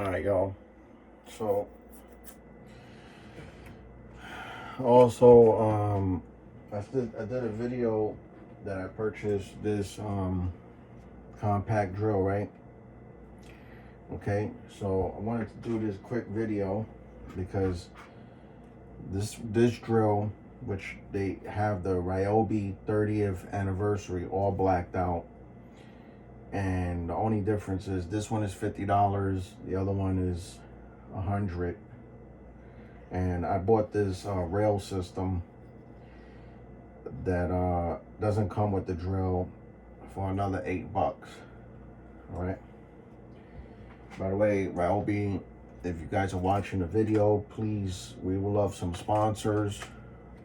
Alright, y'all. So also I did a video that I purchased this compact drill, right? Okay, so I wanted to do this quick video because this drill, which they have the Ryobi 30th anniversary all blacked out, and the only difference is this one is $50, the other one is $100. And I bought this rail system that doesn't come with the drill for another $8. All right. By the way, Ryobi, if you guys are watching the video, please, we will love some sponsors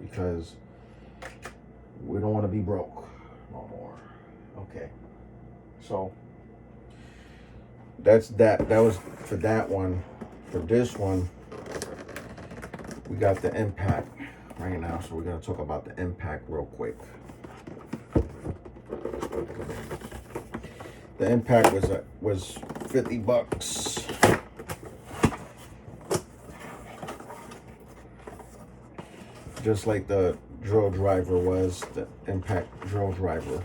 because we don't want to be broke no more. Okay. So that's that. That was for that one. For this one, we got the impact right now, so we're going to talk about the impact real quick. The impact was $50, just like the drill driver was, the impact drill driver.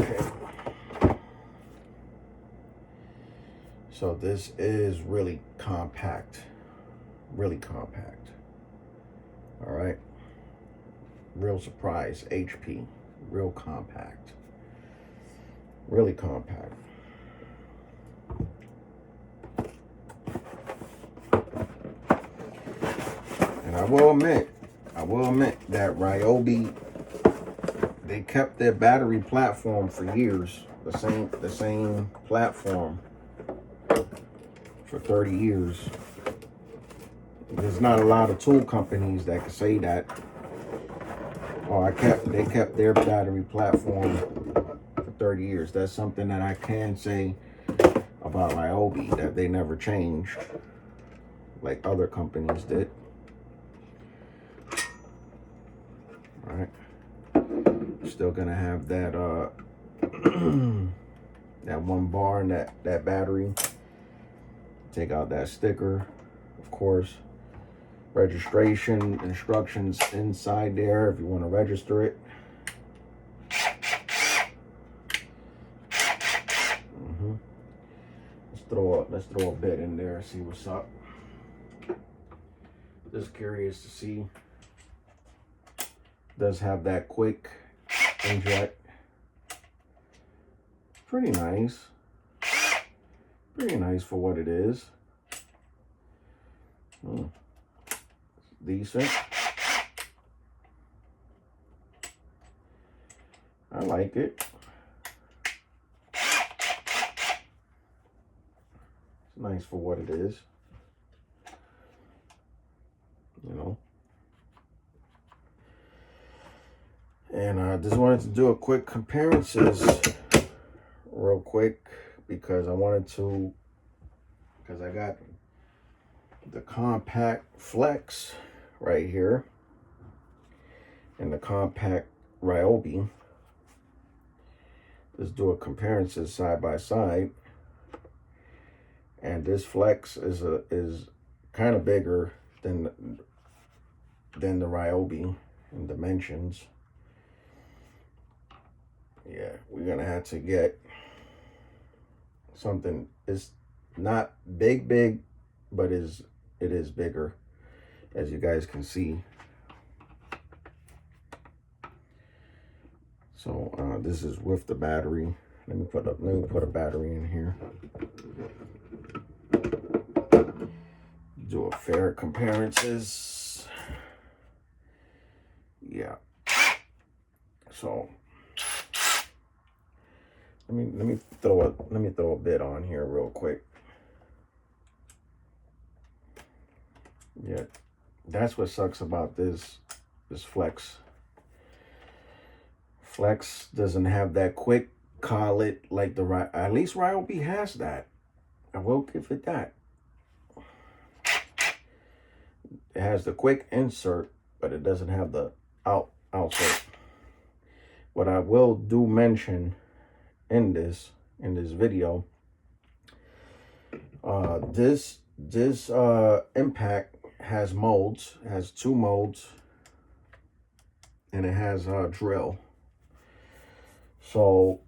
Okay, so this is really compact, all right. Real surprise, HP, real compact, really compact. And I will admit that Ryobi, they kept their battery platform for years, the same platform for 30 years. There's not a lot of tool companies that can say that. Oh, they kept their battery platform for 30 years. That's something that I can say about Ryobi, that they never changed like other companies did. All right. Still gonna have that that one bar and that battery. Take out that sticker, of course. Registration instructions inside there if you want to register it. Let's throw a bit in there, see what's up. Just curious to see. Does have that quick inject. Pretty nice for what it is. Decent. I like it. It's nice for what it is, you know. And I just wanted to do a quick comparisons real quick because I got the compact flex right here and the compact Ryobi. Let's do a comparison side by side. And this flex is kind of bigger than the Ryobi in dimensions. Yeah, we're gonna have to get something. It's not big, but it is bigger, as you guys can see. So this is with the battery. Let me put a battery in here. Do a fair comparisons. Yeah. So let me throw a bit on here real quick. Yeah, that's what sucks about this flex. Flex doesn't have that quick collet like at least Ryobi has that. I will give it that. It has the quick insert, but it doesn't have the outsert, what I will do mention in this video, this impact has molds, has 2 molds, and it has a drill. So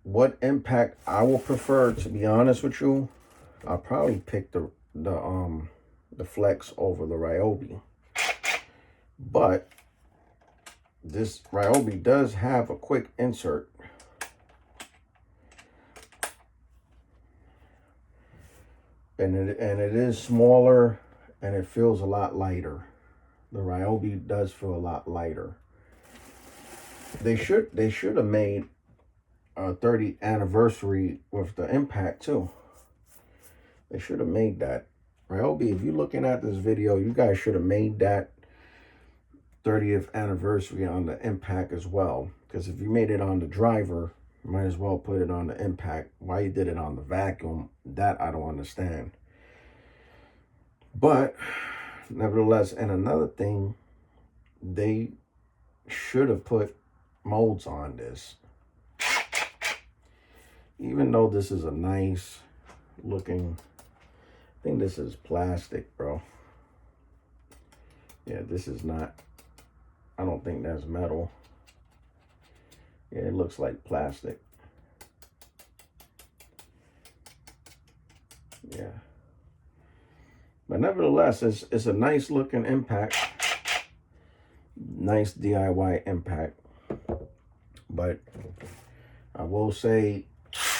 what impact I will prefer, to be honest with you, I'll probably pick the Flex over the Ryobi. But this Ryobi does have a quick insert. And it is smaller, and it feels a lot lighter. The Ryobi does feel a lot lighter. They should have made a 30th anniversary with the impact too. They should have made that. Ryobi, if you're looking at this video, you guys should have made that 30th anniversary on the impact as well. Because if you made it on the driver, you might as well put it on the impact. Why you did it on the vacuum, that I don't understand. But nevertheless, and another thing, they should have put molds on this. Even though this is a nice looking, I think this is plastic, bro. Yeah, this is not, I don't think that's metal. Yeah, it looks like plastic. Yeah. But nevertheless, it's a nice looking impact. Nice DIY impact. But I will say,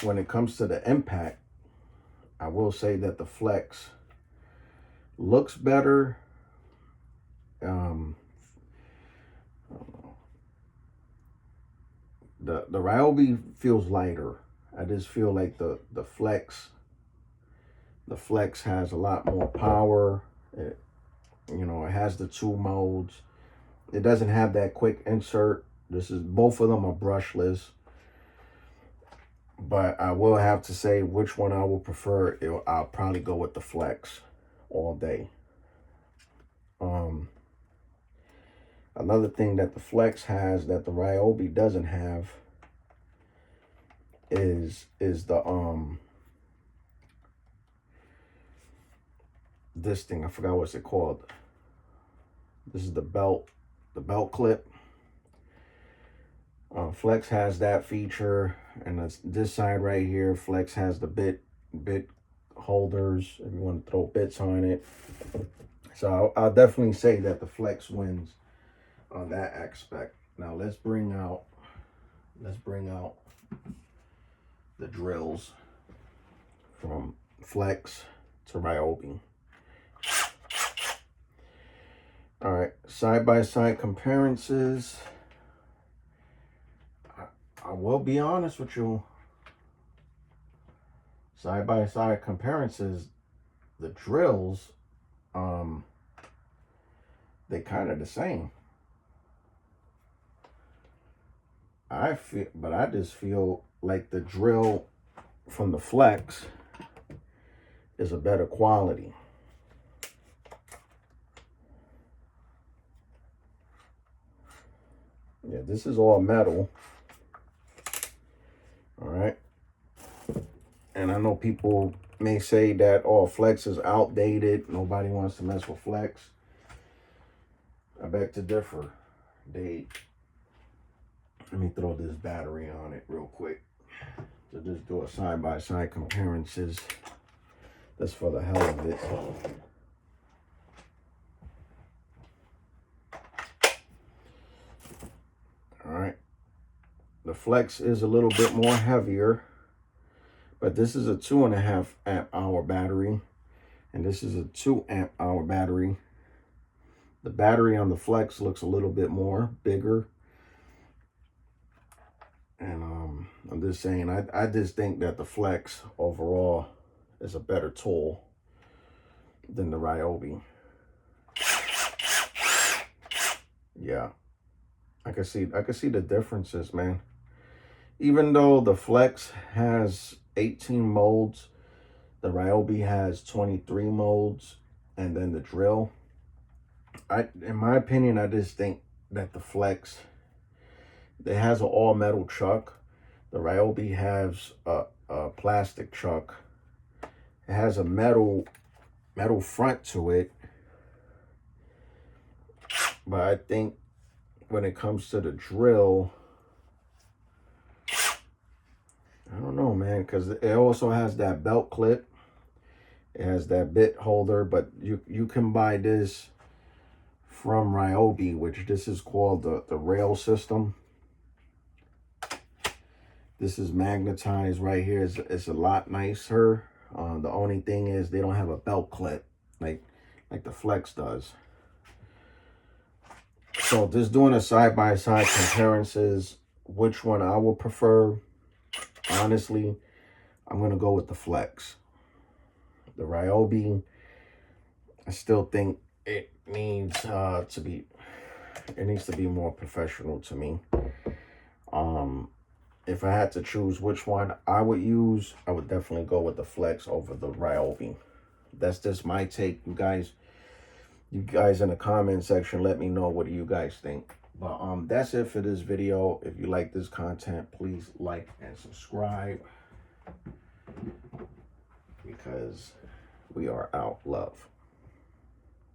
when it comes to the impact, I will say that the Flex looks better. I don't know. The Ryobi feels lighter. I just feel like the Flex has a lot more power. It, you know, it has the 2 modes. It doesn't have that quick insert. Both of them are brushless. But I will have to say which one I will prefer. I'll probably go with the Flex all day. Another thing that the Flex has that the Ryobi doesn't have is the this thing. I forgot what's it called. This is the belt clip. Flex has that feature, and this side right here. Flex has the bit holders if you want to throw bits on it. So I'll definitely say that the Flex wins on that aspect. Now let's bring out the drills from Flex to Ryobi. All right, side-by-side comparisons. I will be honest with you. Side-by-side comparisons, the drills, they kind of the same. I just feel like the drill from the Flex is a better quality. Yeah, this is all metal. All right. And I know people may say that, oh, Flex is outdated. Nobody wants to mess with Flex. I beg to differ. Let me throw this battery on it real quick. So just do a side-by-side comparisons. That's for the hell of it. All right. The Flex is a little bit more heavier, but this is a 2.5 amp hour battery, and this is a 2 amp hour battery. The battery on the Flex looks a little bit more bigger. And I'm just saying, I just think that the Flex overall is a better tool than the Ryobi. Yeah, I can see the differences, man. Even though the Flex has 18 molds, the Ryobi has 23 molds, and then the drill. In my opinion, I just think that the Flex It has an all metal chuck. The Ryobi has a plastic chuck. It has a metal front to it. But I think when it comes to the drill, I don't know, man, because it also has that belt clip. It has that bit holder, but you can buy this from Ryobi, which this is called the rail system. This is magnetized right here. It's a lot nicer. The only thing is they don't have a belt clip like the Flex does. So just doing a side-by-side comparisons, which one I would prefer, honestly, I'm going to go with the Flex. The Ryobi, I still think it needs to be more professional to me. If I had to choose which one I would use, I would definitely go with the Flex over the Ryobi. That's just my take. You guys in the comment section, let me know, what do you guys think? But that's it for this video. If you like this content, please like and subscribe, because we are out. Love.